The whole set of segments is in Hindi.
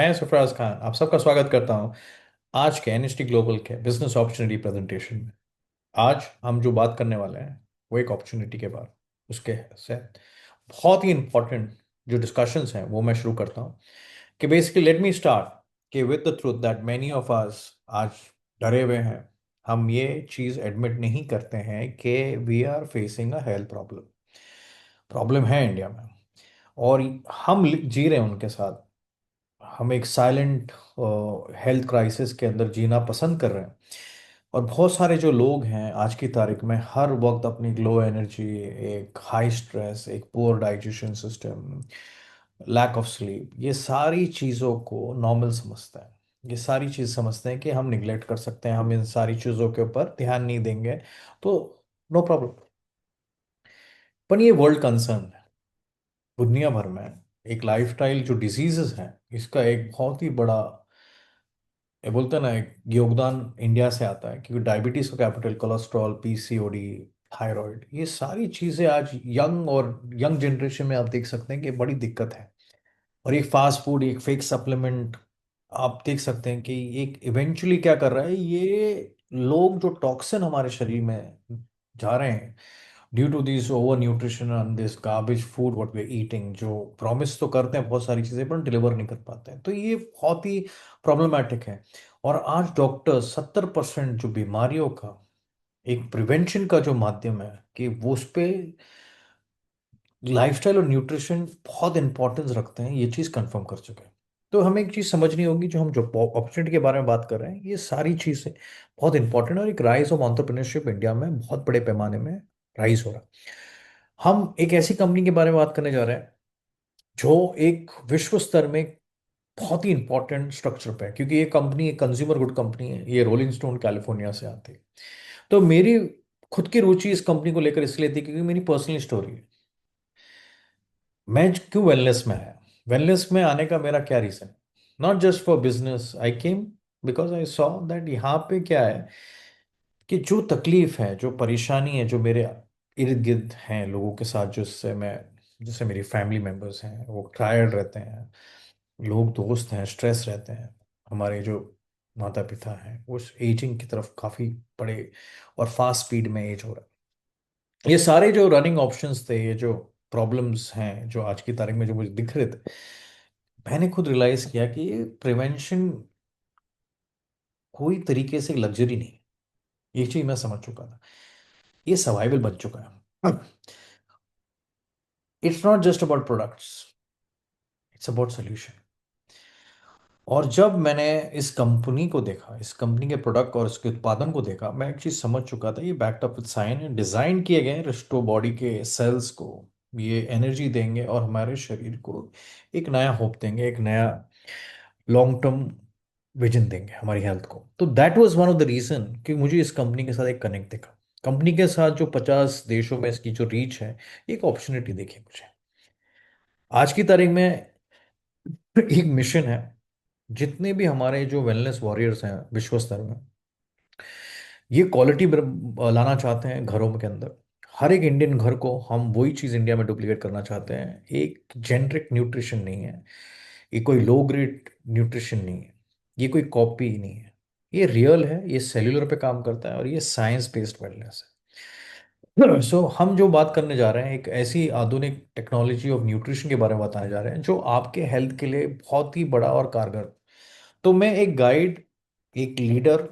मैं सरफराज खान आप सबका स्वागत करता हूं आज के एनएसटी ग्लोबल के बिजनेस अपॉर्चुनिटी प्रेजेंटेशन में। आज हम जो बात करने वाले हैं वो एक अपॉर्चुनिटी के बाद उसके से बहुत ही इंपॉर्टेंट जो डिस्कशंस हैं वो मैं शुरू करता हूं कि बेसिकली लेट मी स्टार्ट कि with the truth that many of us आज डरे हुए हैं। हम ये चीज़ एडमिट नहीं करते हैं कि we are facing a health problem. Problem है इंडिया में और हम जी रहे हैं उनके साथ। हम एक साइलेंट हेल्थ क्राइसिस के अंदर जीना पसंद कर रहे हैं। और बहुत सारे जो लोग हैं आज की तारीख में हर वक्त अपनी लो एनर्जी, एक हाई स्ट्रेस, एक poor digestion system, lack of sleep, ये सारी चीज़ों को नॉर्मल समझते हैं। ये सारी चीज़ समझते हैं कि हम निगलेक्ट कर सकते हैं, हम इन सारी चीज़ों के ऊपर ध्यान नहीं देंगे तो नो प्रॉब्लम। पर ये वर्ल्ड कंसर्न है। दुनिया भर में एक लाइफस्टाइल जो डिजीजेस हैं इसका एक बहुत ही बड़ा, ये बोलते हैं ना, एक योगदान इंडिया से आता है क्योंकि डायबिटीज का कैपिटल, कोलेस्ट्रॉल, पीसीओडी, थायराइड, ये सारी चीजें आज यंग जनरेशन में आप देख सकते हैं कि बड़ी दिक्कत है। और एक फास्ट फूड, एक फेक सप्लीमेंट, आप देख सकते हैं कि एक इवेंचुअली क्या कर रहा है, ये लोग जो टॉक्सिन हमारे शरीर में जा रहे हैं due to this over nutrition and this garbage food what we are eating, जो प्रॉमिस तो करते हैं बहुत सारी चीजें पर डिलीवर नहीं कर पाते हैं, तो ये बहुत ही प्रॉब्लमैटिक है। और आज डॉक्टर 70% जो बीमारियों का एक प्रिवेंशन का जो माध्यम है कि वो उस पे लाइफस्टाइल और न्यूट्रिशन बहुत इंपॉर्टेंस रखते हैं, ये चीज़ कंफर्म कर चुके हैं। तो हमें एक चीज़ समझनी होगी, जो हम जो अपॉर्चुनिटी के बारे में बात कर रहे हैं ये सारी चीज़ें बहुत इंपॉर्टेंट है और एक राइज ऑफ एंटरप्रेन्योरशिप इंडिया में बहुत बड़े पैमाने में राइज हो रहा है। हम एक ऐसी कंपनी के बारे में बात करने जा रहे हैं जो एक विश्व स्तर में बहुत ही इंपॉर्टेंट स्ट्रक्चर पे है, क्योंकि ये कंपनी एक कंज्यूमर गुड कंपनी है, ये रोलिंग स्टोन कैलिफोर्निया से आती है। तो मेरी खुद की रुचि इस कंपनी को लेकर इसलिए थी क्योंकि मेरी पर्सनल स्टोरी है। मैं क्यों वेलनेस में आया, वेलनेस में आने का मेरा क्या reason, not just for business, I came because I saw that यहाँ पे क्या है कि जो तकलीफ है, जो परेशानी है, जो मेरे इर्द गिर्द हैं लोगों के साथ, जिससे मैं, जैसे मेरी फैमिली मेम्बर्स हैं वो टायर्ड रहते हैं, लोग दोस्त हैं स्ट्रेस रहते हैं, हमारे जो माता पिता हैं उस एजिंग की तरफ काफ़ी बड़े और फास्ट स्पीड में एज हो रहा है, ये सारे जो रनिंग ऑप्शंस थे, ये जो प्रॉब्लम्स हैं जो आज की तारीख में जो मुझे दिख रहे थे, मैंने खुद रियलाइज किया कि ये प्रिवेंशन कोई तरीके से लग्जरी नहीं है। ये चीज मैं समझ चुका था, ये सर्वाइवल बन चुका है। It's not just about products, it's about solution. और जब मैंने इस कंपनी को देखा, इस कंपनी के प्रोडक्ट और इसके उत्पादन को देखा, मैं एक चीज समझ चुका था, ये backed up with science, design किए गए रिस्टो बॉडी के सेल्स को, ये एनर्जी देंगे और हमारे शरीर को एक नया होप देंगे, एक नया लॉन्ग टर्म विजन देंगे हमारी हेल्थ को। तो that was one of the reason कि मुझे इस कंपनी के साथ एक कनेक्ट दिखा। कंपनी के साथ जो 50 देशों में इसकी जो रीच है, एक अपॉर्चुनिटी देखी मुझे। आज की तारीख में एक मिशन है, जितने भी हमारे जो वेलनेस वॉरियर्स हैं विश्व स्तर में, ये क्वालिटी लाना चाहते हैं घरों के अंदर। हर एक इंडियन घर को हम वही चीज़ इंडिया में डुप्लीकेट करना चाहते हैं। एक जेनरिक न्यूट्रिशन नहीं है, ये कोई लो ग्रेड न्यूट्रिशन नहीं है, ये कोई कॉपी नहीं है, ये रियल है, ये सेल्यूलर पे काम करता है और ये साइंस बेस्ड वेलनेस है। सो हम जो बात करने जा रहे हैं एक ऐसी आधुनिक टेक्नोलॉजी ऑफ न्यूट्रिशन के बारे में बताने जा रहे हैं जो आपके हेल्थ के लिए बहुत ही बड़ा और कारगर। तो मैं एक गाइड, एक लीडर,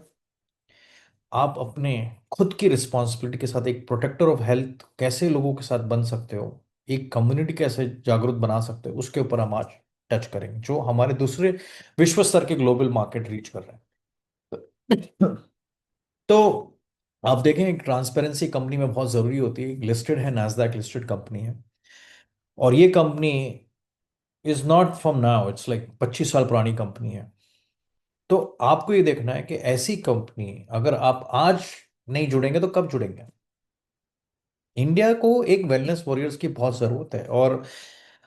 आप अपने खुद की रिस्पॉन्सिबिलिटी के साथ एक प्रोटेक्टर ऑफ हेल्थ कैसे लोगों के साथ बन सकते हो, एक कम्युनिटी कैसे जागरूक बना सकते हो, उसके ऊपर हम आज टच करेंगे, जो हमारे दूसरे विश्व स्तर के ग्लोबल मार्केट रीच कर रहे हैं। तो आप देखें, एक ट्रांसपेरेंसी कंपनी में बहुत जरूरी होती है। लिस्टेड है, नैस्डैक लिस्टेड कंपनी है, और ये company is not from now, it's like 25 साल पुरानी कंपनी है। तो आपको ये देखना है कि ऐसी कंपनी अगर आप आज नहीं जुड़ेंगे तो कब जुड़ेंगे। इंडिया को एक वेलनेस वॉरियर्स की बहुत जरूरत है, और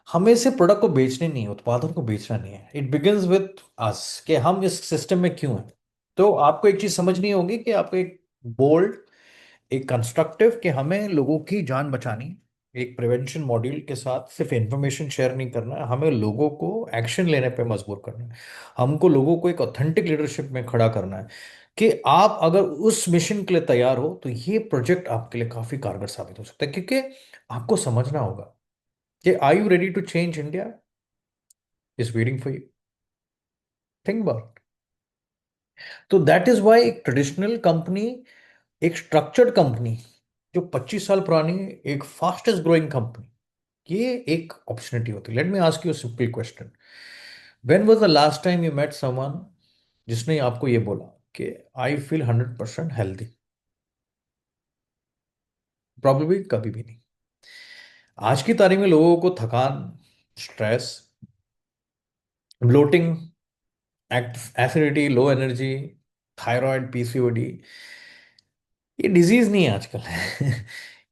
हमें सिर्फ प्रोडक्ट को बेचने नहीं है, उत्पादन को बेचना नहीं है। इट बिगिंस विथ अस कि हम इस सिस्टम में क्यों हैं। तो आपको एक चीज समझनी होगी कि आपको एक बोल्ड, एक कंस्ट्रक्टिव कि हमें लोगों की जान बचानी है, एक प्रिवेंशन मॉड्यूल के साथ सिर्फ इंफॉर्मेशन शेयर नहीं करना है, हमें लोगों को एक्शन लेने पे मजबूर करना है। हमको लोगों को एक ऑथेंटिक लीडरशिप में खड़ा करना है कि आप अगर उस मिशन के लिए तैयार हो तो ये प्रोजेक्ट आपके लिए काफी कारगर साबित हो सकता है, क्योंकि आपको समझना होगा कि I you ready to change India is waiting for you. Think about. तो दैट इज वाई एक ट्रेडिशनल कंपनी, एक स्ट्रक्चर्ड कंपनी जो 25 साल पुरानी, एक फास्टेस्ट ग्रोइंग कंपनी, ये एक अपॉर्चुनिटी होती है। Let me ask you simple question. When was the last time you met someone जिसने आपको ये बोला कि आई फील 100% हेल्दी? प्रॉब्लली कभी भी नहीं। आज की तारीख में लोगों को थकान, stress, bloating, acidity, low energy, thyroid, PCOD, ये डिजीज नहीं है आजकल।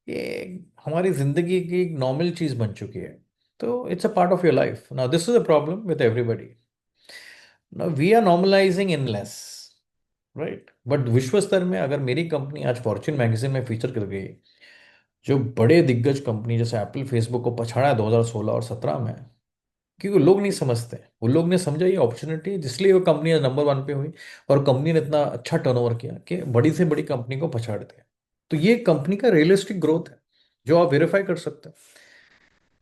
ये हमारी जिंदगी की एक नॉर्मल चीज बन चुकी है। तो it's a part of your life. Now this is a problem with everybody. Now we are normalizing in less, right? But विश्व स्तर में अगर मेरी कंपनी आज फॉर्च्यून मैगजीन में फीचर कर गई, जो बड़े दिग्गज कंपनी जैसे एप्पल, फेसबुक को पछाड़ा है 2016 और 17 में, क्योंकि लोग नहीं समझते। वो लोग ने समझा ये अपॉर्चुनिटी, जिसलिए वो कंपनी आज नंबर वन पे हुई और कंपनी ने इतना अच्छा टर्नओवर किया कि बड़ी से बड़ी कंपनी को पछाड़ दिया। तो ये कंपनी का रियलिस्टिक ग्रोथ है जो आप वेरीफाई कर सकते हैं।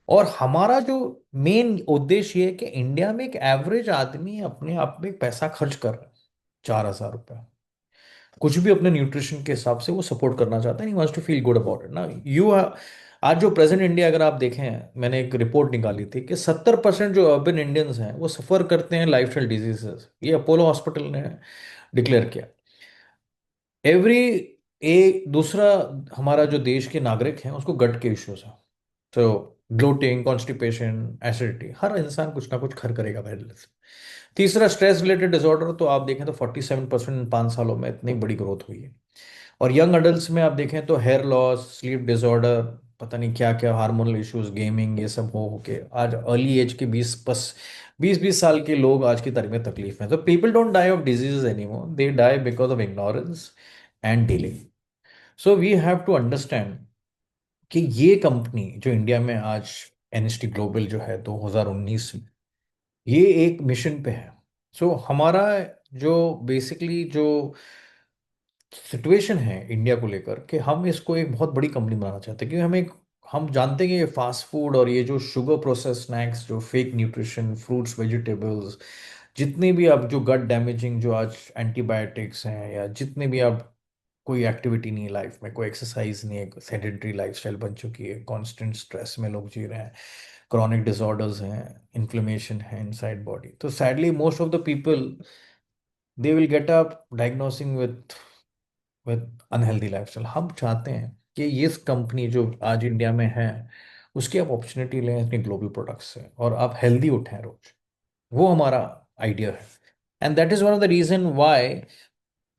और हमारा जो मेन उद्देश्य ये है कि इंडिया में एक एवरेज आदमी अपने आप में पैसा खर्च कर रहा है, 4,000 रुपये, कुछ भी अपने न्यूट्रिशन के हिसाब से वो सपोर्ट करना चाहता है, wants to feel good about it ना। यू आज जो प्रेजेंट इंडिया अगर आप देखें, मैंने एक रिपोर्ट निकाली थी कि 70% जो अर्बन इंडियंस हैं वो सफर करते हैं लाइफस्टाइल डिजीजेस। ये अपोलो हॉस्पिटल ने डिक्लेयर किया। एवरी एक दूसरा हमारा जो देश के नागरिक हैं उसको गट के इश्यूज हैं। तो ग्लोटिंग, कॉन्स्टिपेशन, एसिडिटी, हर इंसान कुछ ना कुछ खर करेगा पहले से। तीसरा स्ट्रेस रिलेटेड डिसऑर्डर, तो आप देखें तो 47% इन 5 सालों में इतनी बड़ी ग्रोथ हुई है। और यंग अडल्ट्स में आप देखें तो हेयर लॉस, स्लीप डिसऑर्डर, पता नहीं क्या क्या हार्मोनल इश्यूज, गेमिंग, ये सब हो के आज अर्ली एज के 20 साल के लोग आज की तारीख में तकलीफ में। तो people don't die of diseases anymore, they die because of ignorance and dealing. So we have to understand कि ये कंपनी जो इंडिया में आज, एनएसटी ग्लोबल जो है 2019 में, ये एक मिशन पे है। सो हमारा जो बेसिकली जो सिचुएशन है इंडिया को लेकर कि हम इसको एक बहुत बड़ी कंपनी बनाना चाहते हैं, क्योंकि हम जानते हैं कि ये फास्ट फूड और ये जो शुगर प्रोसेस स्नैक्स, जो फेक न्यूट्रिशन, फ्रूट्स, वेजिटेबल्स, जितने भी अब जो गट डैमेजिंग जो आज एंटीबायोटिक्स हैं, या जितने भी अब कोई एक्टिविटी नहीं है लाइफ में, कोई एक्सरसाइज नहीं है, सेडेंटरी लाइफस्टाइल बन चुकी है, कांस्टेंट स्ट्रेस में लोग जी रहे हैं, क्रॉनिक डिसऑर्डर्स हैं, इन्फ्लेमेशन है इनसाइड बॉडी, तो sadly most of the people they will get up diagnosing with unhealthy lifestyle. हम चाहते हैं कि ये कंपनी जो आज इंडिया में है उसकी आप अपॉर्चुनिटी लें अपनी ग्लोबल प्रोडक्ट्स से, और आप हेल्दी उठें रोज। वो हमारा आइडिया है। And that is one of the reason why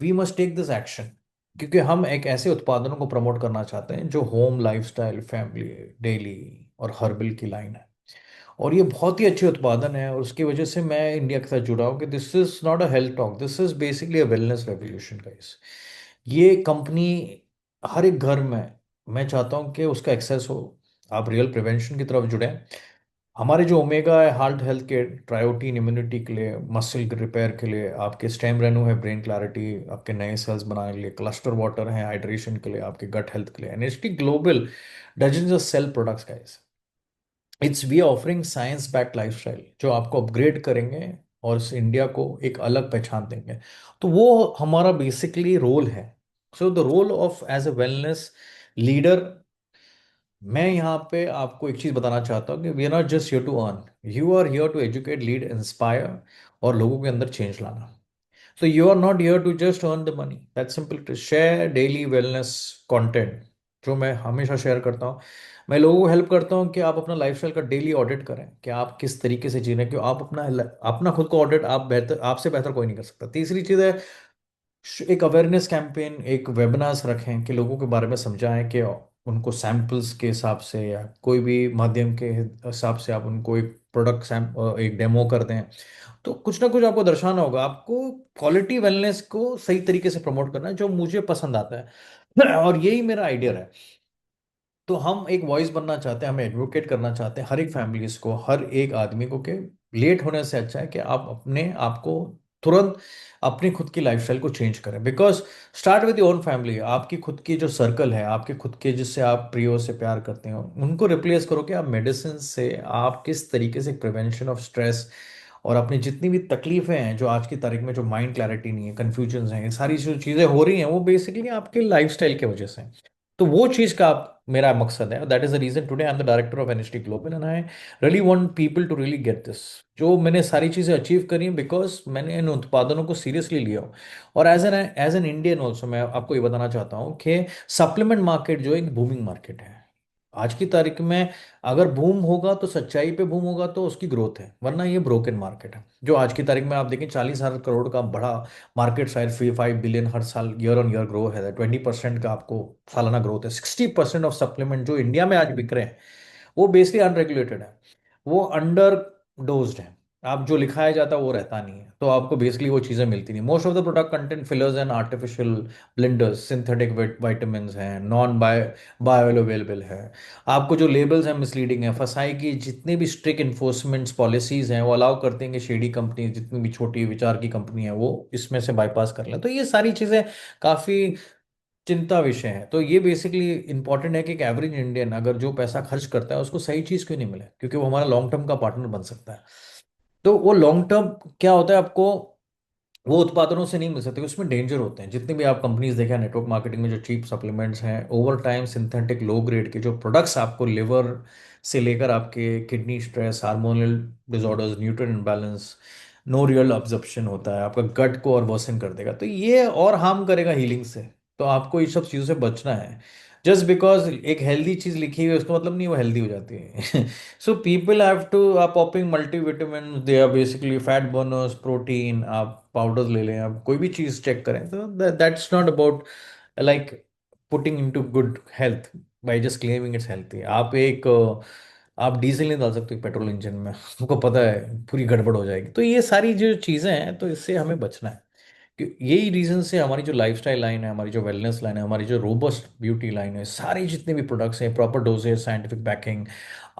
we must take this action, क्योंकि हम एक ऐसे उत्पादनों को प्रमोट करना चाहते हैं जो होम, लाइफस्टाइल, फैमिली, डेली और हर्बल की लाइन है। और ये बहुत ही अच्छे उत्पादन है, और उसकी वजह से मैं इंडिया के साथ जुड़ा हूँ कि this is not a health talk, this is basically a wellness revolution guys. ये कंपनी हर एक घर में, मैं चाहता हूँ कि उसका एक्सेस हो। आप रियल प्रिवेंशन की तरफ जुड़ें। हमारे जो ओमेगा है हार्ट हेल्थ के, ट्रायोटीन इम्यूनिटी के लिए, मसल रिपेयर के लिए, आपके स्टेम रेनू है ब्रेन क्लैरिटी, आपके नए सेल्स बनाने के लिए, क्लस्टर वाटर है हाइड्रेशन के लिए, आपके गट हेल्थ के लिए, NHT global dozens of sale products guys. It's we offering science backed lifestyle जो आपको अपग्रेड करेंगे और इस इंडिया को एक अलग पहचान देंगे। तो वो हमारा बेसिकली रोल है। So the role of as a wellness leader, मैं यहाँ पे आपको एक चीज बताना चाहता हूँ कि we are not just here to earn, you are here to educate, lead, inspire और लोगों के अंदर चेंज लाना। So you are not here to just earn the money. That's simple. To share daily wellness content जो मैं हमेशा शेयर करता हूँ। मैं लोगों को हेल्प करता हूँ कि आप अपना लाइफस्टाइल का डेली ऑडिट करें कि आप किस तरीके से जी रहे हैं, कि आप अपना अपना खुद को ऑडिट, आप बेहतर, आपसे बेहतर कोई नहीं कर सकता। तीसरी चीज़ है एक अवेयरनेस कैंपेन, एक वेबिनार्स रखें कि लोगों के बारे में समझाएं कि उनको सैंपल्स के हिसाब से या कोई भी माध्यम के हिसाब से आप उनको एक प्रोडक्ट एक डेमो कर दें। तो कुछ ना कुछ आपको दर्शाना होगा, आपको क्वालिटी वेलनेस को सही तरीके से प्रमोट करना है, जो मुझे पसंद आता है। और यही मेरा आइडिया है। तो हम एक वॉइस बनना चाहते हैं, हम एडवोकेट करना चाहते हैं हर एक फैमिलीज को, हर एक आदमी को, कि लेट होने से अच्छा है कि आप अपने आप को तुरंत अपनी खुद की लाइफस्टाइल को चेंज करें। Because start with your own family. आपकी खुद की जो सर्कल है, आपके खुद के जिससे आप प्रियो से प्यार करते हो, उनको रिप्लेस करो कि आप मेडिसिन से आप किस तरीके से प्रिवेंशन ऑफ स्ट्रेस और अपनी जितनी भी तकलीफें हैं जो आज की तारीख में, जो माइंड क्लैरिटी नहीं है, कंफ्यूजन है, ये सारी जो चीज़ें हो रही हैं वो बेसिकली आपके लाइफस्टाइल की वजह से हैं। तो वो चीज़ का आप मेरा मकसद है। That is the reason today I am the director of NST global and I really want people to really get this. जो मैंने सारी चीज़ें अचीव करी हैं बिकॉज मैंने इन उत्पादनों को सीरियसली लिया हो। और एज एन इंडियन ऑल्सो मैं आपको ये बताना चाहता हूँ कि सप्लीमेंट मार्केट जो एक बूमिंग मार्केट है आज की तारीख में। अगर बूम होगा तो सच्चाई पे बूम होगा तो उसकी ग्रोथ है, वरना ये ब्रोकन मार्केट है। जो आज की तारीख में आप देखें 40,000 करोड़ का बड़ा मार्केट साइज, 5 बिलियन हर साल ईयर ऑन ईयर ग्रो है, 20% का आपको सालाना ग्रोथ है। 60% ऑफ सप्लीमेंट जो इंडिया में आज बिक रहे हैं वो बेसिकली अनरेगुलेटेड है, वो अंडर डोज्ड है। आप जो लिखाया जाता है वो रहता नहीं है, तो आपको बेसिकली वो चीज़ें मिलती नहीं। Most of the product content fillers and artificial blenders, synthetic vitamin हैं, नॉन बायो अवेलेबल है। आपको जो लेबल्स हैं मिसलीडिंग है। फसाई की जितने भी स्ट्रिक्ट इन्फोर्समेंट पॉलिसीज हैं वो अलाउ करते हैं कि शेडी कंपनी, जितनी भी छोटी विचार की कंपनी है, वो इसमें से बाईपास कर लें। तो ये सारी चीज़ें काफ़ी चिंता विषय है। तो ये बेसिकली इंपॉर्टेंट है कि एक एवरेज इंडियन अगर जो पैसा खर्च करता है उसको सही चीज़ क्यों नहीं मिले, क्योंकि वो हमारा लॉन्ग टर्म का पार्टनर बन सकता है। तो वो लॉन्ग टर्म क्या होता है, आपको वो उत्पादनों से नहीं मिल सकते, उसमें डेंजर होते हैं। जितने भी आप कंपनीज देखें नेटवर्क मार्केटिंग में, जो चीप सप्लीमेंट्स हैं, over time synthetic low grade के जो प्रोडक्ट्स आपको लिवर से लेकर आपके kidney stress, hormonal disorders, nutrient imbalance, no real absorption होता है, आपका गट को और वर्सन कर देगा, तो ये और हार्म करेगा हीलिंग से। तो आपको इस सब चीज़ों से बचना है। जस्ट बिकॉज एक हेल्दी चीज़ लिखी हुई है उसका मतलब नहीं वो हेल्दी हो जाती है। सो पीपल हैव टू आप popping multivitamin, they are basically fat burners, protein, आप पाउडर्स ले लें, आप कोई भी चीज़ चेक करें, तो that's not about like putting into good health by just claiming it's healthy. आप डीजल नहीं डाल सकते पेट्रोल इंजन में, आपको पता है पूरी गड़बड़ हो जाएगी। तो ये सारी जो चीज़ें हैं तो इससे हमें बचना है। यही रीजन से हमारी जो लाइफस्टाइल लाइन है, हमारी जो वेलनेस लाइन है, हमारी जो रोबस्ट ब्यूटी लाइन है, सारे जितने भी प्रोडक्ट्स हैं, प्रॉपर डोजेज, साइंटिफिक बैकिंग,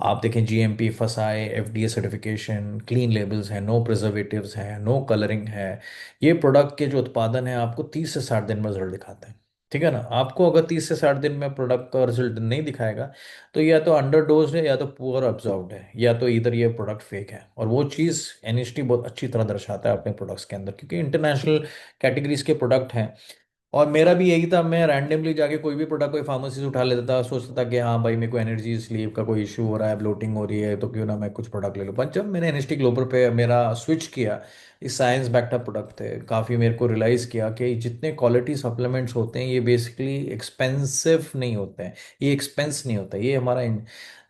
आप देखें जीएमपी, फसाए, एफडीए सर्टिफिकेशन, क्लीन लेबल्स हैं, नो प्रिजर्वेटिव्स हैं, नो कलरिंग है। ये प्रोडक्ट के जो उत्पादन है आपको 30 से 60 दिन में रिजल्ट दिखाते हैं। ठीक है ना। आपको अगर 30 से 60 दिन में प्रोडक्ट का रिजल्ट नहीं दिखाएगा तो या तो अंडर डोज है, या तो पुअर अब्जॉर्ब्ड है, या तो इधर ये प्रोडक्ट फेक है। और वो चीज़ एनएसटी बहुत अच्छी तरह दर्शाता है अपने प्रोडक्ट्स के अंदर, क्योंकि इंटरनेशनल कैटेगरीज के प्रोडक्ट हैं। और मेरा भी यही था, मैं रैंडमली जाके कोई भी प्रोडक्ट कोई फार्मेसी से उठा लेता था, सोचता था कि हाँ भाई मेरे को एनर्जी स्लीप का कोई इशू हो रहा है, ब्लोटिंग हो रही है, तो क्यों ना मैं कुछ प्रोडक्ट ले लूँ। पर जब मैंने एनएसटी ग्लोबल पे मेरा स्विच किया, इस साइंस बैक्ड प्रोडक्ट थे, काफ़ी मेरे को रियलाइज़ किया कि जितने क्वालिटी सप्लीमेंट्स होते हैं ये बेसिकली एक्सपेंसिव नहीं होते हैं, ये एक्सपेंस नहीं होता, ये हमारा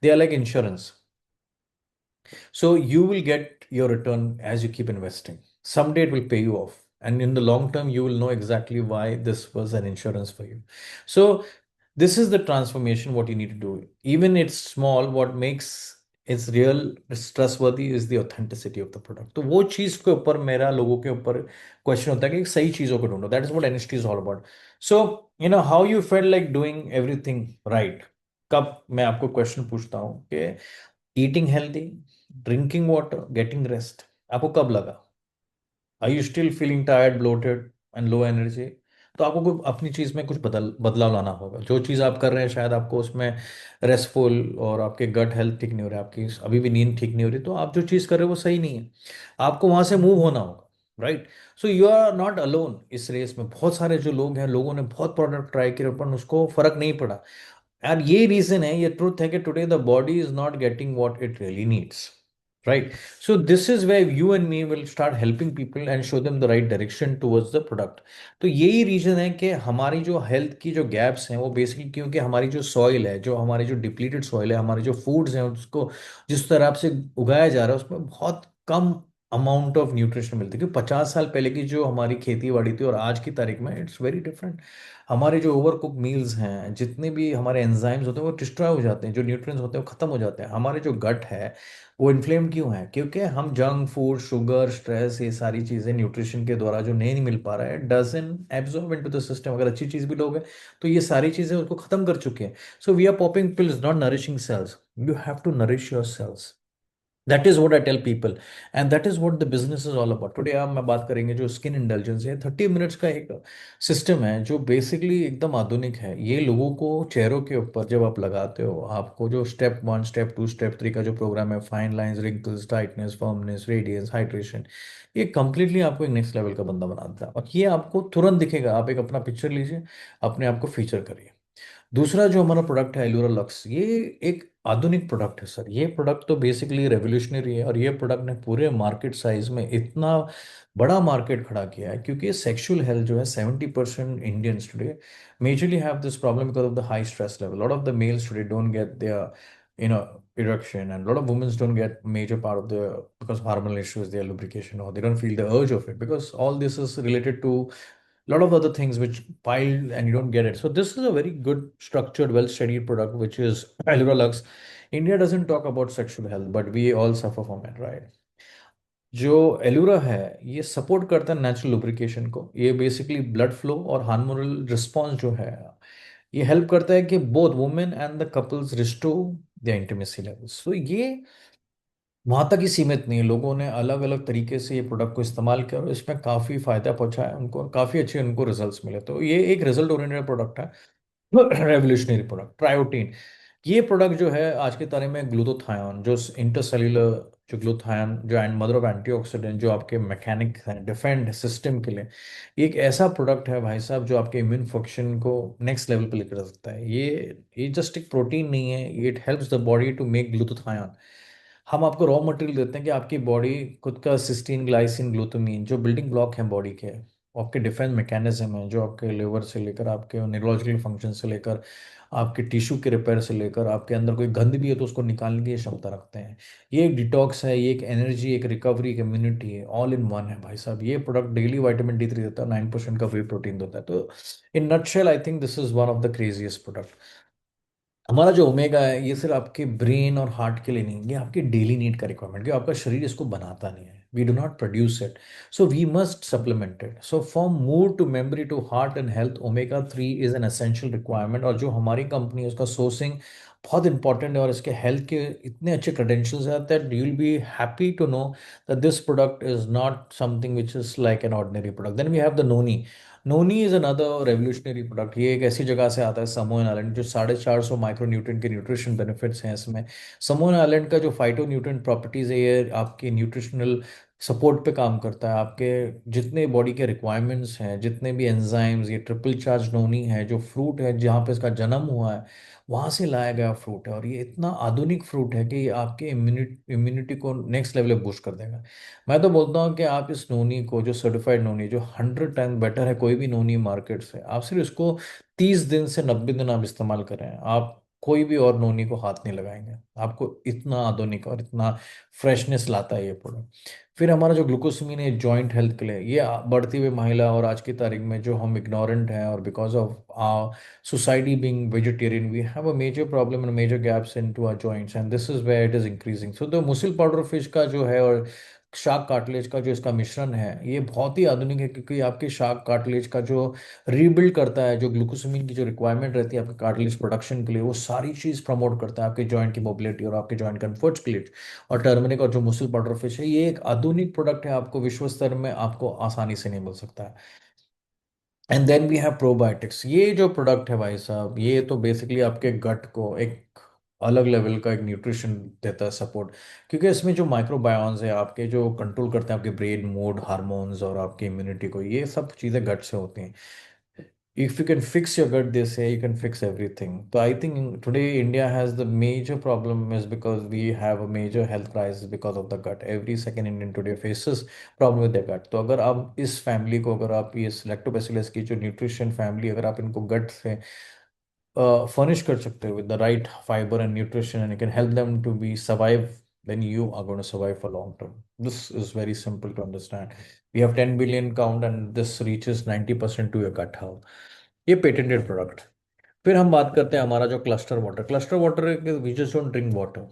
they are like insurance. So you will get your return as you keep investing. Someday it will pay you off. And in the long term, you will know exactly why this was an insurance for you. So this is the transformation what you need to do. Even it's small, what makes it's real, it's trustworthy is the authenticity of the product. तो वो चीज के ऊपर मेरा लोगों के ऊपर क्वेश्चन होता है कि सही चीजों को ढूंढो। That is what NST is all about. So you know how you fail like doing everything right. कब मैं आपको क्वेश्चन पूछता हूँ कि eating healthy, drinking water, getting rest, आपको कब लगा? I you still feeling tired, bloated and low energy? तो आपको कोई अपनी चीज में कुछ बदलाव लाना होगा। जो चीज आप कर रहे हैं शायद आपको उसमें रेस्टफुल और आपके गट हेल्थ ठीक नहीं हो रहा है, आपकी अभी भी नींद ठीक नहीं हो रही, तो आप जो चीज कर रहे हो वो सही नहीं है। आपको वहां से मूव होना होगा। Right. So you are not alone इस रेस में। बहुत सारे जो लोग हैं, लोगों ने बहुत प्रोडक्ट ट्राई किए पर उसको फर्क नहीं पड़ा। और ये रीजन है, ये ट्रुथ है कि today the body is not getting what it really needs. Right. So this is where you and me will start helping people and show them the right direction towards the product. तो यही रीजन है कि हमारी जो हेल्थ की जो गैप्स हैं वो बेसिकली क्योंकि हमारी जो सॉइल है, जो हमारी जो डिप्लीटेड सॉइल है, हमारे जो फूड्स हैं उसको जिस तरह से उगाया जा रहा है उसमें बहुत कम अमाउंट ऑफ न्यूट्रिशन मिलती है, क्योंकि 50 साल पहले की जो हमारी खेती बाड़ी थी और आज की तारीख में इट्स वेरी डिफरेंट। हमारे जो ओवर कुक मील्स हैं, जितने भी हमारे एंजाइम्स होते हैं वो डिस्ट्रॉय हो जाते हैं, जो न्यूट्रिएंट्स होते हैं वो खत्म हो जाते हैं। हमारे जो गट है वो इन्फ्लेम क्यों है? क्योंकि हम जंक फूड, शुगर, स्ट्रेस, ये सारी चीज़ें न्यूट्रिशन के द्वारा जो नहीं मिल पा रहा है doesn't absorb into the system. अगर अच्छी चीज़ भी लोगे तो ये सारी चीज़ें उसको खत्म कर चुके हैं। So we are popping pills, not nourishing cells. You have to nourish your cells. That is what I tell people, and that is what the business is all about. Today आप मैं बात करेंगे जो स्किन इंटेलिजेंस है, 30 मिनट्स का एक सिस्टम है जो बेसिकली एकदम आधुनिक है। ये लोगों को चेहरों के ऊपर जब आप लगाते हो, आपको जो स्टेप 1, स्टेप 2, स्टेप 3 का जो प्रोग्राम है, fine lines, wrinkles, tightness, firmness, radiance, hydration, ये कंप्लीटली आपको एक नेक्स्ट लेवल का बंदा बनाता है। और ये आपको तुरंत दिखेगा। आप एक अपना पिक्चर लीजिए, अपने आप को फीचर करिए। दूसरा जो हमारा प्रोडक्ट है एलुरा लक्स, ये एक आधुनिक प्रोडक्ट है सर। ये प्रोडक्ट तो बेसिकली रेवोल्यूशनरी है, और ये प्रोडक्ट ने पूरे मार्केट साइज में इतना बड़ा मार्केट खड़ा किया है, क्योंकि सेक्सुअल हेल्थ जो है, 70% Indians today majorly have this problem because of the high stress level. Lot of the males today don't get their erection, and a lot of women don't get major part of the, because of hormonal issues, their lubrication, or they don't feel the urge of it, because all this is related to lot of other things which pile and you don't get it. So this is a very good structured, well studied product which is Allura Lux. India doesn't talk about sexual health, but we all suffer from it, right? जो एलुरा है ये सपोर्ट करता है नेचुरल लुब्रिकेशन को। ये बेसिकली ब्लड फ्लो और हार्मोनल रिस्पॉन्स जो है, ये हेल्प करता है कि both women and the couples restore the intimacy levels. तो ये वहां तक ही सीमित नहीं है। लोगों ने अलग अलग तरीके से ये प्रोडक्ट को इस्तेमाल किया और इसमें काफी फायदा पहुंचा है उनको, और काफी अच्छे उनको रिजल्ट्स मिले। तो ये एक रिजल्ट ओरिएंटेड प्रोडक्ट है, रेवोल्यूशनरी प्रोडक्ट। ट्रायोटीन, ये प्रोडक्ट जो है आज के तारीख में ग्लूटाथायोन, जो इंटरसेल्यूलर, जो ग्लूटाथायोन जो एंड मदर ऑफ एंटीऑक्सीडेंट, जो आपके मैकेनिक हैं डिफेंड सिस्टम के लिए, ये एक ऐसा प्रोडक्ट है भाई साहब जो आपके इम्यून फंक्शन को नेक्स्ट लेवल पे लेकर जा सकता है। ये जस्ट एक प्रोटीन नहीं है, it helps the body to make glutathione. हम आपको रॉ मटेरियल देते हैं कि आपकी बॉडी खुद का सिस्टीन, ग्लाइसिन, ग्लूटामीन, जो बिल्डिंग ब्लॉक हैं बॉडी के, आपके डिफेंस मैकेनिज्म है, जो आपके लिवर से लेकर आपके न्यूरोलॉजिकल फंक्शन से लेकर आपके टिश्यू के रिपेयर से लेकर आपके अंदर कोई गंद भी है तो उसको निकालने की ये क्षमता रखते हैं। ये एक डिटॉक्स है, ये एक एनर्जी, एक रिकवरी, एक इम्यूनिटी है, ऑल इन वन है भाई साहब। ये प्रोडक्ट डेली विटामिन D3 देता है, 9% का वे प्रोटीन देता है। तो in nutshell I think this is one of the craziest product. हमारा जो ओमेगा है ये सिर्फ आपके ब्रेन और हार्ट के लिए नहीं, ये आपकी डेली नीड का रिक्वायरमेंट, क्योंकि आपका शरीर इसको बनाता नहीं है, we do not produce it, so we must supplement it. So from mood to memory to heart and health, omega 3 is an essential requirement. और जो हमारी कंपनी है उसका सोर्सिंग बहुत इंपॉर्टेंट है, और इसके हेल्थ के इतने अच्छे क्रेडेंशियल्स हैं that you will be happy to know that this product is not something which is like an ordinary product. Then we have the noni. Noni is another revolutionary product. ये एक ऐसी जगह से आता है, समोन आइलैंड, जो 450 माइक्रो न्यूट्रिएंट के न्यूट्रिशन बेनिफिट्स हैं इसमें। समोन आइलैंड का जो फाइटो न्यूट्रिएंट प्रॉपर्टीज है, ये आपके न्यूट्रिशनल सपोर्ट पे काम करता है। आपके जितने बॉडी के रिक्वायरमेंट्स हैं, जितने भी एंजाइम्स, ये ट्रिपल चार्ज नोनी है, जो फ्रूट है जहाँ पे इसका जन्म हुआ है वहां से लाया गया फ्रूट है, और ये इतना आधुनिक फ्रूट है कि ये आपके इम्यूनिटी को नेक्स्ट लेवल पे बूस्ट कर देगा। मैं तो बोलता हूँ कि आप इस नोनी को, जो सर्टिफाइड नोनी, जो 100 टाइम बेटर है कोई भी नोनी मार्केट से, आप सिर्फ इसको 30 दिन से 90 दिन आप इस्तेमाल करें, आप कोई भी और नोनी को हाथ नहीं लगाएंगे। आपको इतना आधुनिक और इतना फ्रेशनेस लाता है ये प्रोडक्ट। फिर हमारा जो ग्लूकोसमीन है जॉइंट हेल्थ के लिए, ये बढ़ती हुई महिला, और आज की तारीख में जो हम इग्नोरेंट हैं, और because of society being vegetarian, we have a major problem and major gaps into our joints, and this is where it is increasing. So the mussel powder fish का जो है, और शार्क कार्टिलेज का जो इसका मिश्रण है, ये बहुत ही आधुनिक है, क्योंकि आपके शार्क कार्टिलेज का जो रीबिल्ड करता है, जो ग्लूकोसामिन की जो रिक्वायरमेंट रहती है आपके कार्टिलेज प्रोडक्शन के लिए, वो सारी चीज़ प्रमोट करता है आपके जॉइंट की मोबिलिटी और आपके जॉइंट कंफर्ट्स के लिए। और टर्मरिक और जो मुसल पाउडर फिश है, ये एक आधुनिक प्रोडक्ट है, आपको विश्व स्तर में आपको आसानी से नहीं मिल सकता है। And then we have probiotics. ये जो प्रोडक्ट है भाई साहब, ये तो बेसिकली आपके गट को एक अलग लेवल का एक न्यूट्रिशन देता है, सपोर्ट। क्योंकि इसमें जो माइक्रोबायोन्स है आपके, जो कंट्रोल करते हैं आपके ब्रेन, मूड, हार्मोन्स और आपकी इम्यूनिटी को, ये सब चीज़ें गट से होती हैं। If you can fix your gut, they say you can fix everything. So I think today India has the major problem is because we have a major health crisis because of the gut. Every second Indian today faces problem with their gut. तो अगर आप इस फैमिली को, अगर आप ये लैक्टोबैसिलस की जो न्यूट्रिशन फैमिली, अगर आप इनको गट से फर्निश कर सकते हो with the right fibre and nutrition, and you can help them to be survive then you are going to survive for long term. This is very simple to understand. We have 10 billion count and this reaches 90% to your gut health. ये पेटेंटेड प्रोडक्ट। फिर हम बात करते हैं हमारा जो cluster water we just don't drink water.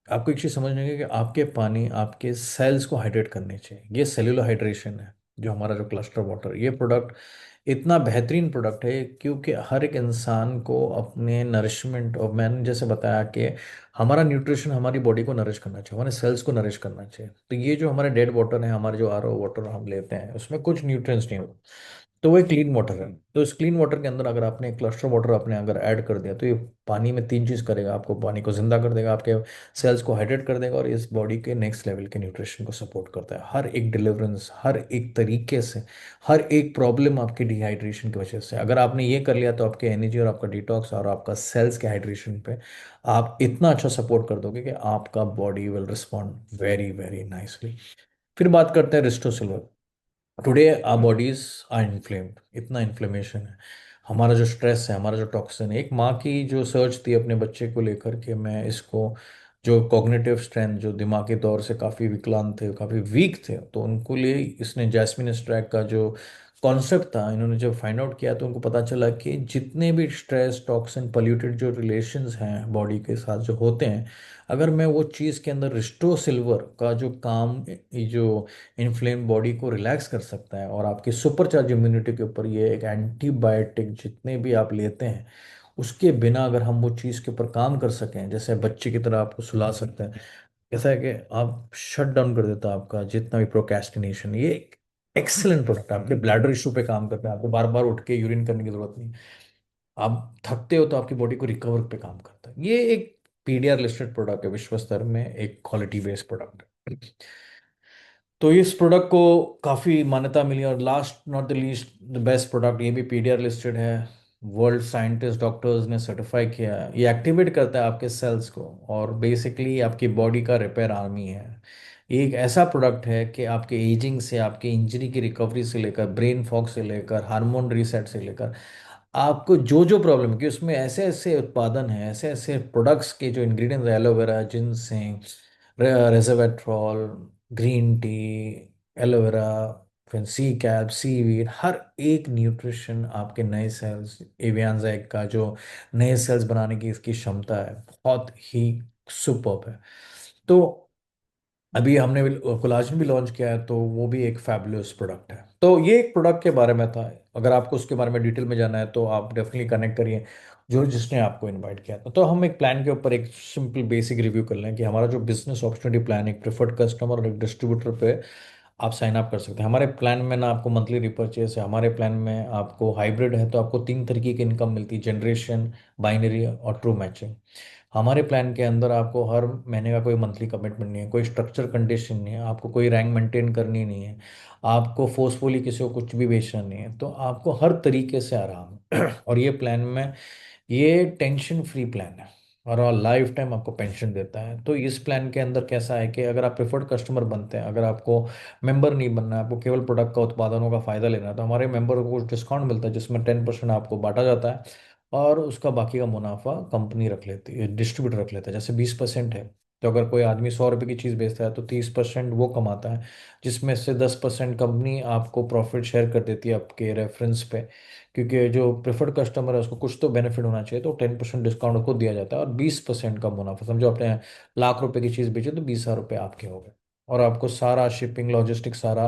आपको एक चीज समझने की कि आपके पानी आपके सेल्स को हाइड्रेट करने चाहिए, ये सेल्यूलर हाइड्रेशन है। जो हमारा जो क्लस्टर वाटर ये प्रोडक्ट इतना बेहतरीन प्रोडक्ट है क्योंकि हर एक इंसान को अपने नरिशमेंट, और मैंने जैसे बताया कि हमारा न्यूट्रिशन हमारी बॉडी को नरिश करना चाहिए, हमारे सेल्स को नरिश करना चाहिए। तो ये जो हमारे डेड वाटर है, हमारे जो आरओ वाटर हम लेते हैं उसमें कुछ न्यूट्रिएंट्स नहीं होते, तो वो एक क्लीन वाटर है। तो इस क्लीन वाटर के अंदर अगर आपने क्लस्टर वाटर अपने अगर ऐड कर दिया तो ये पानी में तीन चीज़ करेगा, आपको पानी को जिंदा कर देगा, आपके सेल्स को हाइड्रेट कर देगा, और इस बॉडी के नेक्स्ट लेवल के न्यूट्रिशन को सपोर्ट करता है। हर एक डिलीवरेंस, हर एक तरीके से, हर एक प्रॉब्लम आपकी डिहाइड्रेशन की वजह से, अगर आपने ये कर लिया तो आपके एनर्जी और आपका डिटॉक्स और आपका सेल्स के हाइड्रेशन पे आप इतना अच्छा सपोर्ट कर दोगे कि आपका body will respond very very nicely. फिर बात करते हैं रिस्टोसिल्वर। Today our bodies are inflamed, इतना इन्फ्लेमेशन है। हमारा जो स्ट्रेस है, हमारा जो टॉक्सिन है, एक माँ की जो सर्च थी अपने बच्चे को लेकर के, मैं इसको जो कॉग्निटिव स्ट्रेंथ, जो दिमागी तौर से काफ़ी विकलांग थे, काफ़ी वीक थे, तो उनको लिए इसने जैस्मिन स्ट्रैक का जो कॉन्सेप्ट था, इन्होंने जब फाइंड आउट किया तो उनको पता चला कि जितने भी स्ट्रेस टॉक्सिन पॉल्यूटेड जो रिलेशंस हैं बॉडी के साथ जो होते हैं, अगर मैं वो चीज़ के अंदर रिस्टो सिल्वर का जो काम, ये जो इन्फ्लेम बॉडी को रिलैक्स कर सकता है और आपकी सुपरचार्ज इम्यूनिटी के ऊपर ये एक एंटीबायोटिक जितने भी आप लेते हैं उसके बिना अगर हम वो चीज़ के ऊपर काम कर सकें, जैसे बच्चे की तरह आपको सुला सकते हैं, ऐसा है कि आप शट डाउन कर देता है आपका जितना भी प्रोक्रेस्टिनेशन। ये एक एक्सेलेंट प्रोडक्ट है, आपके ब्लैडर इशू पे काम करता है, आपको बार बार उठ के यूरिन करने की जरूरत नहीं। आप थकते हो तो आपकी बॉडी को रिकवर पे काम करता है। ये एक पीडीआर लिस्टेड प्रोडक्ट है, विश्व स्तर में एक क्वालिटी बेस्ड प्रोडक्ट है। तो इस प्रोडक्ट को काफ़ी मान्यता मिली, और last not the least the best product, ये भी पीडीआर लिस्टेड है, वर्ल्ड साइंटिस्ट डॉक्टर्स ने सर्टिफाई किया है। ये एक्टिवेट करता है आपके सेल्स को और बेसिकली आपकी बॉडी का रिपेयर आर्मी है। ये एक ऐसा प्रोडक्ट है कि आपके एजिंग से, आपके इंजरी की रिकवरी से लेकर, ब्रेन फॉग से लेकर, हार्मोन रीसेट से लेकर, आपको जो जो प्रॉब्लम है कि उसमें ऐसे ऐसे उत्पादन है, ऐसे ऐसे प्रोडक्ट्स के जो ingredients, aloe vera, ginseng, resveratrol, green tea, aloe vera, फिर सी कैप, सीवीड, हर एक न्यूट्रिशन आपके नए सेल्स, एवियन जैक का जो नए सेल्स बनाने की इसकी क्षमता है बहुत ही सुपर्ब है। तो अभी हमने कोलाजन भी लॉन्च किया है, तो वो भी एक फैबुलस प्रोडक्ट है। तो ये एक प्रोडक्ट के बारे में था। अगर आपको उसके बारे में डिटेल में जाना है तो आप डेफिनेटली कनेक्ट करिए जो जिसने आपको इनवाइट किया था। तो हम एक प्लान के ऊपर एक सिंपल बेसिक रिव्यू कर लें कि हमारा जो बिजनेस अपॉर्चुनिटी प्लान, एक प्रेफर्ड कस्टमर और एक डिस्ट्रीब्यूटर पे आप साइन अप कर सकते हैं। हमारे प्लान में ना आपको मंथली रिपर्चेस है, हमारे प्लान में आपको हाइब्रिड है, तो आपको तीन तरीके की इनकम मिलती है, जनरेशन, बाइनरी और ट्रू मैचिंग। हमारे प्लान के अंदर आपको हर महीने का कोई मंथली कमिटमेंट नहीं है, कोई स्ट्रक्चर कंडीशन नहीं है, आपको कोई रैंक मेंटेन करनी नहीं है, आपको फोर्सफुली किसी को कुछ भी बेचना नहीं है, तो आपको हर तरीके से आराम है। और ये प्लान में ये टेंशन फ्री प्लान है और लाइफ टाइम आपको पेंशन देता है। तो इस प्लान के अंदर कैसा है कि अगर आप प्रेफर्ड कस्टमर बनते हैं, अगर आपको मेंबर नहीं बनना है, आपको केवल प्रोडक्ट का, उत्पादनों का फायदा लेना है, तो हमारे मेंबर को कुछ डिस्काउंट मिलता है जिसमें 10% आपको बांटा जाता है और उसका बाकी का मुनाफा कंपनी रख लेती है, डिस्ट्रीब्यूटर रख लेता है। जैसे 20% है, तो अगर कोई आदमी 100 रुपये की चीज़ बेचता है तो 30% वो कमाता है, जिसमें से 10% कंपनी आपको प्रॉफिट शेयर कर देती है आपके रेफरेंस पे। क्योंकि जो प्रेफर्ड कस्टमर है उसको कुछ तो बेनिफिट होना चाहिए, तो 10% डिस्काउंट उसको दिया जाता है और 20% का मुनाफा, समझो आपने लाख रुपए की चीज़ बेची तो 20,000 रुपये आपके हो गए, और आपको सारा शिपिंग, लॉजिस्टिक, सारा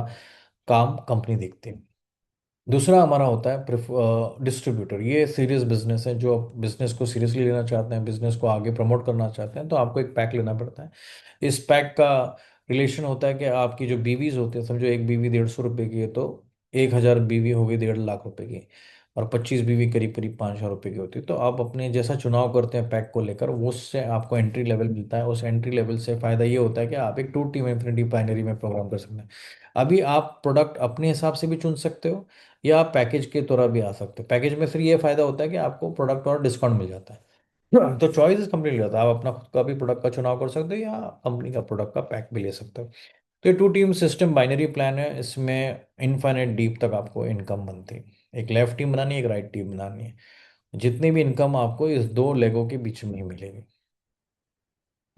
काम कंपनी देखती है। दूसरा हमारा होता है डिस्ट्रीब्यूटर। ये सीरियस बिजनेस है, जो बिजनेस को सीरियसली लेना चाहते हैं, बिजनेस को आगे प्रमोट करना चाहते हैं, तो आपको एक पैक लेना पड़ता है। इस पैक का रिलेशन होता है कि आपकी जो बीवीज होते हैं, समझो एक बीवी 150 रुपये की है, तो 1,000 बीवी हो गई 1.5 लाख रुपए की, और 25 बीवी करीब करीब 5,000 रुपये की होती है। तो आप अपने जैसा चुनाव करते हैं पैक को लेकर, वो उससे आपको एंट्री लेवल मिलता है। उस एंट्री लेवल से फायदा ये होता है कि आप एक टू टीम इन्फिनिटी बाइनरी में प्रोग्राम कर सकते हैं। अभी आप प्रोडक्ट अपने हिसाब से भी चुन सकते हो या आप पैकेज के तरह भी आ सकते हो। पैकेज में फिर ये फायदा होता है कि आपको प्रोडक्ट और डिस्काउंट मिल जाता है। तो चॉइस कंपनी ले जाता है, आप अपना खुद का भी प्रोडक्ट का चुनाव कर सकते हो या कंपनी का प्रोडक्ट का पैक भी ले सकते हो। तो ये two team system binary plan है, इसमें इनफाइनाइट डीप तक आपको इनकम बनती है। एक लेफ्ट टीम बनानी है, एक राइट टीम बनानी है, जितनी भी इनकम आपको इस दो लेगों के बीच में ही मिलेगी।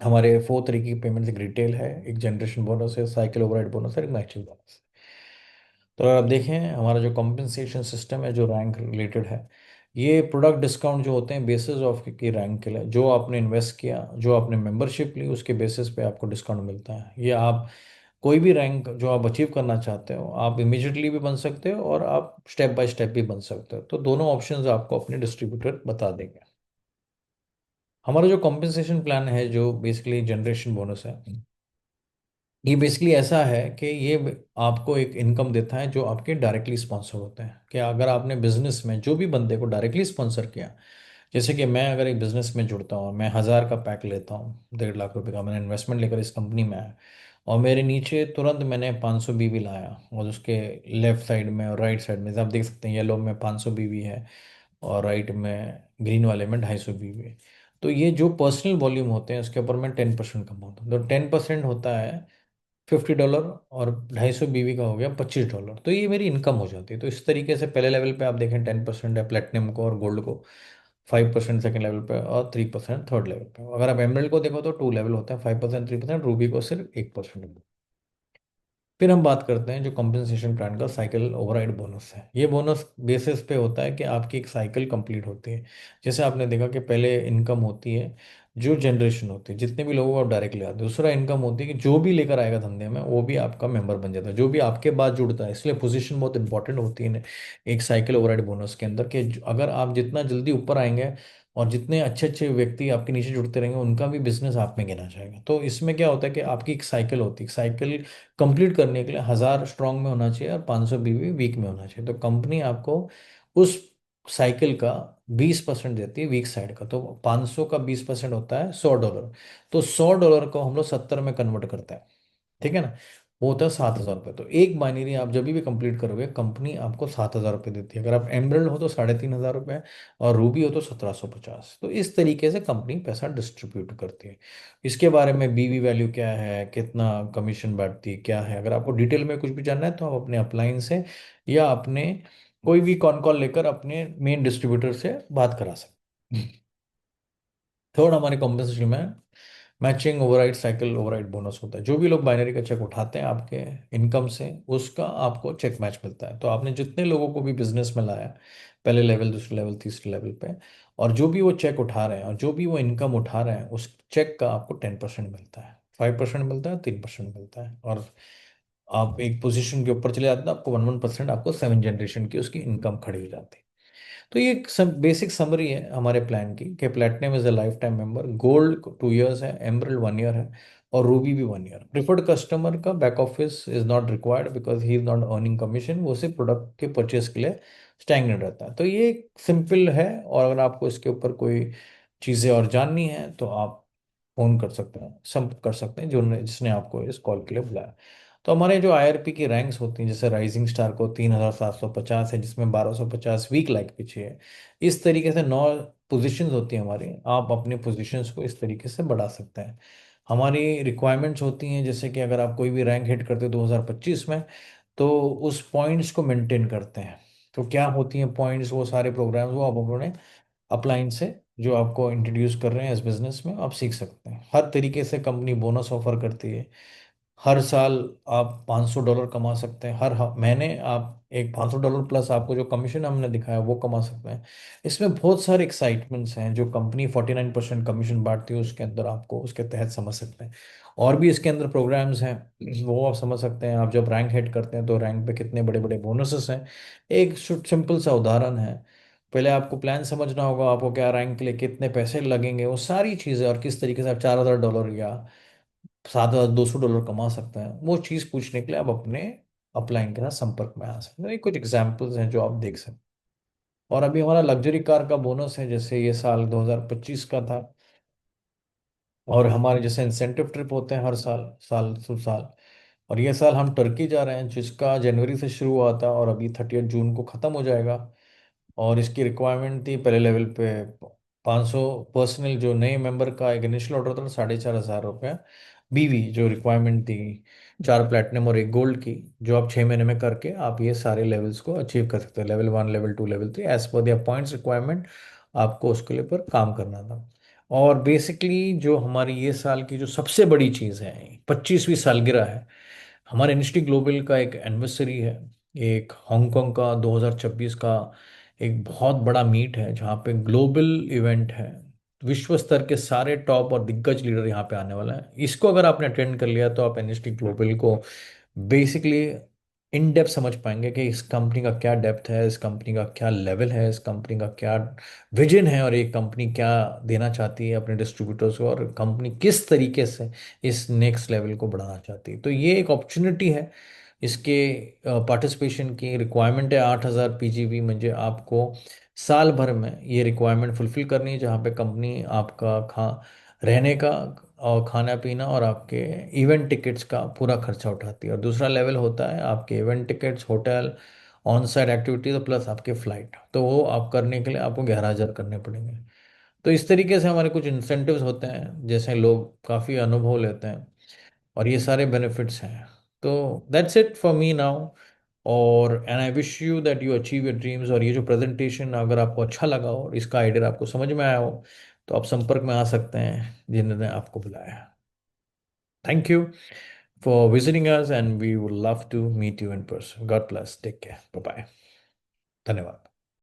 हमारे 4 तरीके की पेमेंट्स, एक रिटेल है, एक जनरेशन बोनस है, साइकिल ओवरराइड बोनस है, एक मैचिंग बोनस है। तो अगर आप देखें हमारा जो कॉम्पेंसेशन सिस्टम है जो रैंक रिलेटेड है, ये प्रोडक्ट डिस्काउंट जो होते हैं बेसिस ऑफ की रैंक के लिए, जो आपने इन्वेस्ट किया, जो आपने मेंबरशिप ली, उसके बेसिस पे आपको डिस्काउंट मिलता है। ये आप कोई भी रैंक जो आप अचीव करना चाहते हो, आप इमीडिएटली भी बन सकते हो और आप स्टेप बाय स्टेप भी बन सकते हो। तो दोनों ऑप्शंस आपको अपने डिस्ट्रीब्यूटर बता देंगे। हमारा जो कॉम्पेंसेशन प्लान है जो बेसिकली जनरेशन बोनस है, ये बेसिकली ऐसा है कि ये आपको एक इनकम देता है जो आपके डायरेक्टली स्पॉन्सर होते हैं। कि अगर आपने बिजनेस में जो भी बंदे को डायरेक्टली स्पॉन्सर किया, जैसे कि मैं अगर एक बिजनेस में जुड़ता हूँ, मैं 1,000 का पैक लेता हूँ, 1.5 लाख रुपए का मैंने इन्वेस्टमेंट लेकर इस कंपनी में आया, और मेरे नीचे तुरंत मैंने 500 बीवी लाया, और उसके लेफ्ट साइड में और राइट साइड में आप देख सकते हैं येलो में 500 बीवी है, और राइट में ग्रीन वाले में 250 बीवी है। तो ये जो पर्सनल वॉल्यूम होते हैं उसके ऊपर मैं 10% कमाता हूँ। तो 10% होता है $50, और 250 बीवी का हो गया $25। तो ये मेरी इनकम हो जाती है। तो इस तरीके से पहले लेवल पे आप देखें 10% है प्लेटिनम को और गोल्ड को, 5% सेकेंड लेवल पे, और 3% थर्ड लेवल पे। अगर आप एमरल्ड को देखो तो 2 लेवल होता है, 5%, 3%। रूबी को सिर्फ 1%। फिर हम बात करते हैं जो कॉम्पेंसेशन प्लान का साइकिल ओवरराइड बोनस है। ये बोनस बेसिस पे होता है कि आपकी एक साइकिल कंप्लीट होती है। जैसे आपने देखा कि पहले इनकम होती है जो जनरेशन होती है, जितने भी लोगों को आप डायरेक्ट ले आते हो। दूसरा इनकम होती है कि जो भी लेकर आएगा धंधे में वो भी आपका मेंबर बन जाता है, जो भी आपके बाद जुड़ता है। इसलिए पोजीशन बहुत इंपॉर्टेंट होती है एक साइकिल ओवरराइड बोनस के अंदर, कि अगर आप जितना जल्दी ऊपर आएंगे और जितने अच्छे अच्छे व्यक्ति आपके नीचे जुड़ते रहेंगे, उनका भी बिजनेस आप में गिना जाएगा। तो इसमें क्या होता है कि आपकी एक साइकिल होती है। साइकिल कंप्लीट करने के लिए 1,000 स्ट्रांग में होना चाहिए और 500 बीवी वीक में होना चाहिए। तो कंपनी आपको उस साइकिल का 20% देती है वीक साइड का। तो 500 का 20% होता है $100। तो $100 को हम लोग 70 में कन्वर्ट करते हैं, ठीक है ना। वो होता है $7,000। तो एक बाइनरी आप जब भी कंप्लीट करोगे, कंपनी आपको $7,000 देती है। अगर आप एमरल्ड हो तो ₹3,500, और रूबी हो तो 1,750। तो इस तरीके से कंपनी पैसा डिस्ट्रीब्यूट करती है। इसके बारे में बीवी वैल्यू क्या है, कितना कमीशन बैठती है, क्या है, अगर आपको डिटेल में कुछ भी जानना है तो आप अपने अपलाइन से या अपने कोई भी कॉन कॉल लेकर अपने मेन डिस्ट्रीब्यूटर से बात करा सकते हैं। थर्ड हमारे कॉम्पेंसेशन में matching override cycle override bonus होता है। जो भी लोग बाइनरी का चेक उठाते हैं आपके इनकम से, उसका आपको चेक मैच मिलता है। तो आपने जितने लोगों को भी बिजनेस में लाया, पहले लेवल, दूसरे लेवल, तीसरे लेवल पे, और जो भी वो चेक उठा रहे हैं और जो भी वो इनकम उठा रहे हैं, उस चेक का आपको 10% मिलता है, 5% मिलता है, 3% मिलता है। और आप एक पोजीशन के ऊपर चले जाते हैं तो आपको 1% आपको 7 जनरेशन की उसकी इनकम खड़ी हो जाती है। तो ये एक बेसिक समरी है हमारे प्लान की, कि platinum is a life time member, gold 2 years है, एमरल्ड 1 ईयर है, और रूबी भी 1 ईयर। प्रिफर्ड कस्टमर का back office is not required because he is not earning commission, वो सिर्फ प्रोडक्ट के परचेज के लिए स्टैग्नेट रहता है। तो ये सिंपल है। और अगर आपको इसके ऊपर कोई चीज़ें और जाननी है तो आप फोन कर सकते हैं, संपर्क कर सकते हैं जो जिसने आपको इस कॉल के लिए बुलाया। तो हमारे जो आईआरपी की रैंक्स होती हैं, जैसे राइजिंग स्टार को 3,750 है, जिसमें 1,250 वीक लाइक पीछे है। इस तरीके से 9 पोजीशंस होती हैं हमारी। आप अपनी पोजीशंस को इस तरीके से बढ़ा सकते हैं। हमारी रिक्वायरमेंट्स होती हैं, जैसे कि अगर आप कोई भी रैंक हिट करते हो 2025 में, तो उस पॉइंट्स को मेंटेन करते हैं। तो क्या होती हैं पॉइंट्स, वो सारे प्रोग्राम्स वो आप अपने अपलाइन से जो आपको इंट्रोड्यूस कर रहे हैं इस बिजनेस में आप सीख सकते हैं। हर तरीके से कंपनी बोनस ऑफर करती है। हर साल आप $500 कमा सकते हैं। हर महीने आप एक $500 प्लस आपको जो कमीशन हमने दिखाया वो कमा सकते हैं। इसमें बहुत सारे एक्साइटमेंट्स हैं जो कंपनी 49% कमीशन बांटती है, उसके अंदर आपको उसके तहत समझ सकते हैं। और भी इसके अंदर प्रोग्राम्स हैं, वो आप समझ सकते हैं। आप जब रैंक हिट करते हैं तो रैंक पे कितने बड़े बड़े बोनसेस हैं। एक सिंपल सा उदाहरण है, पहले आपको प्लान समझना होगा, आपको क्या रैंक के लिए कितने पैसे लगेंगे, वो सारी चीज़ें, और किस तरीके से आप $4,000 या $7,200 कमा सकते हैं, वो चीज़ पूछने के लिए आप अपने अपलाइन के साथ संपर्क में आ सकते हैं। ये कुछ एग्जाम्पल्स हैं जो आप देख सकते हैं। और अभी हमारा लग्जरी कार का बोनस है, जैसे ये साल 2025 का था। और हमारे जैसे इंसेंटिव ट्रिप होते हैं हर साल, साल सु साल। और ये साल हम टर्की जा रहे हैं, जिसका जनवरी से शुरू हुआ था और अभी 30 जून को ख़त्म हो जाएगा। और इसकी रिक्वायरमेंट थी पहले लेवल पे 500 पर्सनल, जो नए मेंबर का एक इनिशियल ऑर्डर था ₹4,500। बीवी जो रिक्वायरमेंट थी 4 प्लेटिनम और 1 गोल्ड की, जो आप 6 महीने में करके आप ये सारे लेवल्स को अचीव कर सकते हैं, level 1, level 2, level 3, as per दियर पॉइंट्स रिक्वायरमेंट। आपको उसके लिए पर काम करना था। और बेसिकली जो हमारी ये साल की जो सबसे बड़ी चीज़ है, 25वीं सालगिरह है, हमारे एनएसटी ग्लोबल का एक एनिवर्सरी है। एक हांगकांग का 2026 का एक बहुत बड़ा मीट है जहाँ पे ग्लोबल इवेंट है। विश्व स्तर के सारे टॉप और दिग्गज लीडर यहाँ पे आने वाला है। इसको अगर आपने अटेंड कर लिया तो आप एनएसटी ग्लोबल को बेसिकली इन डेप्थ समझ पाएंगे कि इस कंपनी का क्या डेप्थ है, इस कंपनी का क्या लेवल है, इस कंपनी का क्या विजन है, और ये कंपनी क्या देना चाहती है अपने डिस्ट्रीब्यूटर्स को, और कंपनी किस तरीके से इस नेक्स्ट लेवल को बढ़ाना चाहती है। तो ये एक अपॉर्चुनिटी है। इसके पार्टिसिपेशन की रिक्वायरमेंट है 8,000 पीजीवी, म्हणजे आपको साल भर में ये रिक्वायरमेंट फुलफिल करनी है, जहाँ पे कंपनी आपका रहने का और खाना पीना और आपके इवेंट टिकट्स का पूरा खर्चा उठाती है। और दूसरा लेवल होता है आपके event tickets, hotel, on site activities plus आपके फ्लाइट, तो वो आप करने के लिए आपको 11,000 करने पड़ेंगे। तो इस तरीके से हमारे कुछ इंसेंटिव्स होते हैं, जैसे लोग काफ़ी अनुभव लेते हैं, और ये सारे बेनिफिट्स हैं। तो that's it for me now. और and I wish you that you achieve your dreams. और ये जो प्रेजेंटेशन अगर आपको अच्छा लगा हो और इसका आइडिया आपको समझ में आया हो, तो आप संपर्क में आ सकते हैं जिन्होंने आपको बुलाया। Thank you for visiting us and we would love to meet you in person. God bless, take care, bye bye. धन्यवाद।